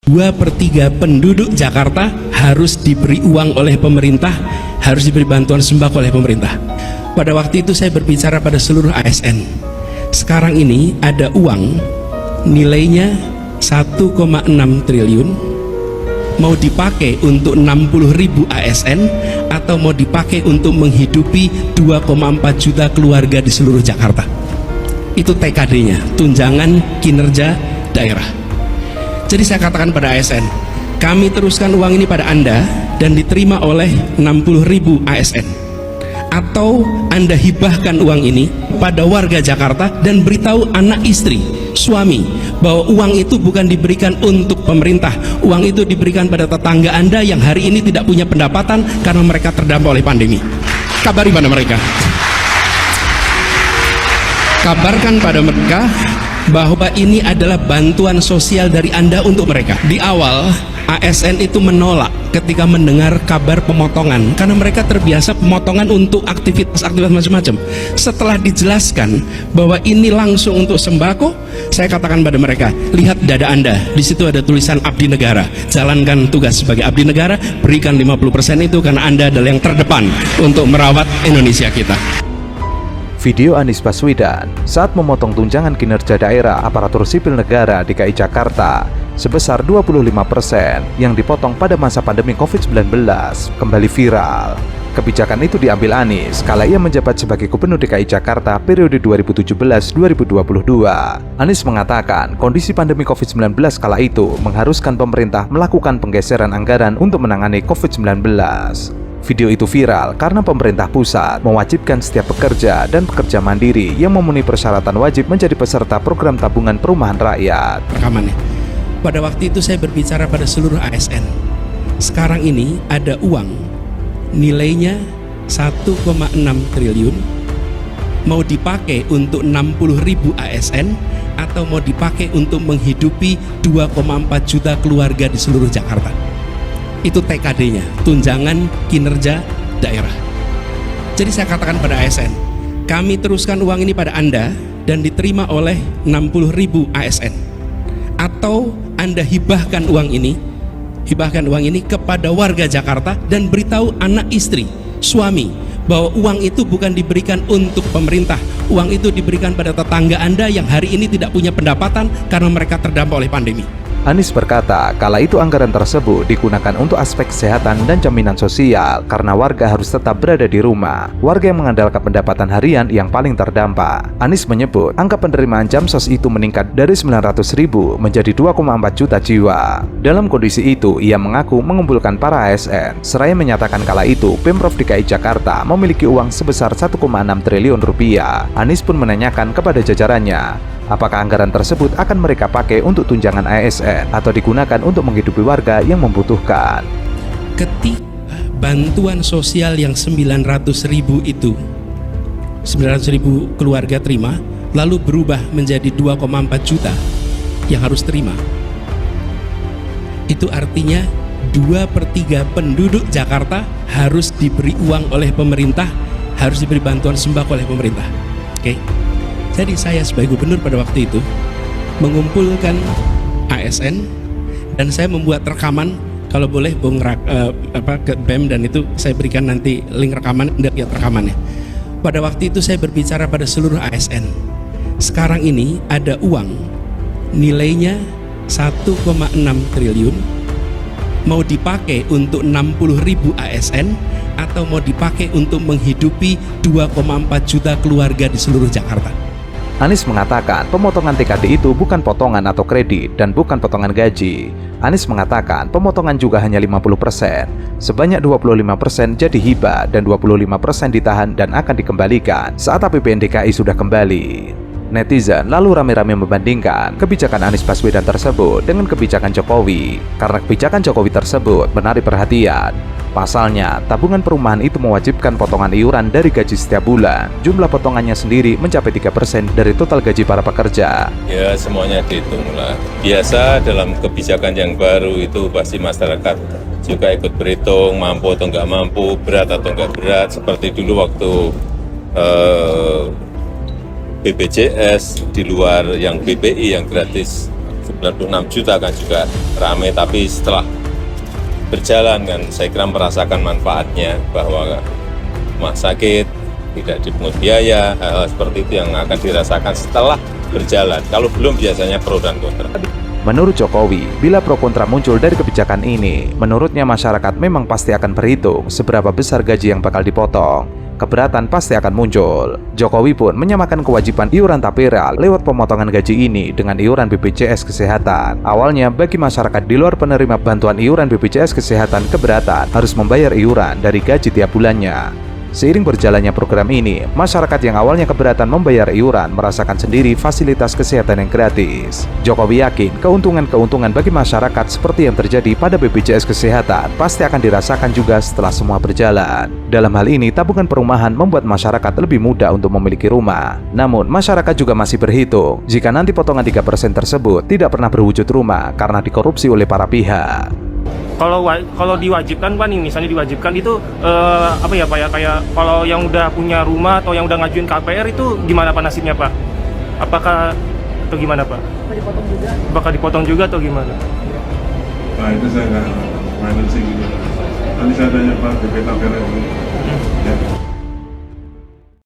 2/3 penduduk Jakarta harus diberi uang oleh pemerintah, harus diberi bantuan sembako oleh pemerintah. Pada waktu itu saya berbicara pada seluruh ASN. Sekarang ini ada uang nilainya 1,6 triliun, mau dipakai untuk 60.000 ASN atau mau dipakai untuk menghidupi 2,4 juta keluarga di seluruh Jakarta. Itu TKD-nya, tunjangan kinerja daerah. Jadi saya katakan pada ASN, kami teruskan uang ini pada Anda dan diterima oleh 60.000 ASN, atau Anda hibahkan uang ini pada warga Jakarta dan beritahu anak istri, suami, bahwa uang itu bukan diberikan untuk pemerintah, uang itu diberikan pada tetangga Anda yang hari ini tidak punya pendapatan karena mereka terdampak oleh pandemi. Kabari pada mereka, kabarkan pada mereka bahwa ini adalah bantuan sosial dari Anda untuk mereka. Di awal ASN itu menolak ketika mendengar kabar pemotongan karena mereka terbiasa pemotongan untuk aktivitas-aktivitas macam-macam. Setelah dijelaskan bahwa ini langsung untuk sembako, saya katakan pada mereka, lihat dada Anda, di situ ada tulisan abdi negara. Jalankan tugas sebagai abdi negara, berikan 50% itu karena Anda adalah yang terdepan untuk merawat Indonesia kita. Video Anies Baswedan saat memotong tunjangan kinerja daerah aparatur sipil negara DKI Jakarta sebesar 25% yang dipotong pada masa pandemi COVID-19 kembali viral. Kebijakan itu diambil Anies kala ia menjabat sebagai Gubernur DKI Jakarta periode 2017-2022. Anies mengatakan kondisi pandemi COVID-19 kala itu mengharuskan pemerintah melakukan penggeseran anggaran untuk menangani COVID-19. Video itu viral karena pemerintah pusat mewajibkan setiap pekerja dan pekerja mandiri yang memenuhi persyaratan wajib menjadi peserta program tabungan perumahan rakyat. Rekamannya. Pada waktu itu saya berbicara pada seluruh ASN. Sekarang ini ada uang nilainya 1,6 triliun, mau dipakai untuk 60.000 ASN atau mau dipakai untuk menghidupi 2,4 juta keluarga di seluruh Jakarta. Itu TKD-nya, tunjangan kinerja daerah. Jadi saya katakan pada ASN, kami teruskan uang ini pada Anda dan diterima oleh 60.000 ASN, atau Anda hibahkan uang ini kepada warga Jakarta dan beritahu anak istri, suami, bahwa uang itu bukan diberikan untuk pemerintah, uang itu diberikan pada tetangga Anda yang hari ini tidak punya pendapatan karena mereka terdampak oleh pandemi. Anies berkata, kala itu anggaran tersebut digunakan untuk aspek kesehatan dan jaminan sosial karena warga harus tetap berada di rumah. Warga yang mengandalkan pendapatan harian yang paling terdampak. Anies menyebut, angka penerimaan Jamsos itu meningkat dari 900.000 menjadi 2,4 juta jiwa. Dalam kondisi itu, ia mengaku mengumpulkan para ASN, seraya menyatakan kala itu Pemprov DKI Jakarta memiliki uang sebesar 1,6 triliun rupiah. Anies pun menanyakan kepada jajarannya, apakah anggaran tersebut akan mereka pakai untuk tunjangan ASN atau digunakan untuk menghidupi warga yang membutuhkan. Ketika bantuan sosial yang 900.000 itu 900.000 keluarga terima, lalu berubah menjadi 2,4 juta yang harus terima, itu artinya 2/3 penduduk Jakarta harus diberi uang oleh pemerintah, harus diberi bantuan sembako oleh pemerintah. Oke. Jadi saya sebagai gubernur pada waktu itu mengumpulkan ASN dan saya membuat rekaman, kalau boleh Bung ke BEM, dan itu saya berikan nanti link rekaman, lihat rekamannya. Pada waktu itu saya berbicara pada seluruh ASN. Sekarang ini ada uang nilainya 1,6 triliun, mau dipakai untuk 60.000 ASN atau mau dipakai untuk menghidupi 2,4 juta keluarga di seluruh Jakarta. Anies mengatakan pemotongan TKD itu bukan potongan atau kredit dan bukan potongan gaji. Anies mengatakan pemotongan juga hanya 50%, sebanyak 25% jadi hibah dan 25% ditahan dan akan dikembalikan saat APBN DKI sudah kembali. Netizen lalu rame-rame membandingkan kebijakan Anies Baswedan tersebut dengan kebijakan Jokowi, karena kebijakan Jokowi tersebut menarik perhatian. Pasalnya, tabungan perumahan itu mewajibkan potongan iuran dari gaji setiap bulan. Jumlah potongannya sendiri mencapai 3% dari total gaji para pekerja. Ya, semuanya dihitung lah. Biasa dalam kebijakan yang baru itu pasti masyarakat juga ikut berhitung, mampu atau nggak mampu, berat atau nggak berat. Seperti dulu waktu BPJS di luar yang BPI yang gratis 96 juta kan juga ramai, tapi setelah berjalan kan saya kira merasakan manfaatnya bahwa rumah sakit tidak dipungut biaya, hal-hal seperti itu yang akan dirasakan setelah berjalan. Kalau belum biasanya pro dan kontra. Menurut Jokowi, bila pro kontra muncul dari kebijakan ini, menurutnya masyarakat memang pasti akan berhitung seberapa besar gaji yang bakal dipotong. Keberatan pasti akan muncul. Jokowi pun menyamakan kewajiban iuran tapera lewat pemotongan gaji ini dengan iuran BPJS Kesehatan. Awalnya, bagi masyarakat di luar penerima bantuan iuran BPJS Kesehatan keberatan harus membayar iuran dari gaji tiap bulannya. Seiring berjalannya program ini, masyarakat yang awalnya keberatan membayar iuran merasakan sendiri fasilitas kesehatan yang gratis. Jokowi yakin keuntungan-keuntungan bagi masyarakat seperti yang terjadi pada BPJS Kesehatan pasti akan dirasakan juga setelah semua berjalan. Dalam hal ini, tabungan perumahan membuat masyarakat lebih mudah untuk memiliki rumah. Namun, masyarakat juga masih berhitung jika nanti potongan 3% tersebut tidak pernah berwujud rumah karena dikorupsi oleh para pihak. Kalau diwajibkan Pak nih, misalnya diwajibkan itu apa ya Pak ya, kayak kalau yang udah punya rumah atau yang udah ngajuin KPR itu gimana Pak nasibnya Pak? Apakah atau gimana Pak? Dipotong juga? Bakal dipotong juga atau gimana? Nah itu saya nggak sih gitu. Nanti saya tanya Pak BP Tapera dulu. Ya.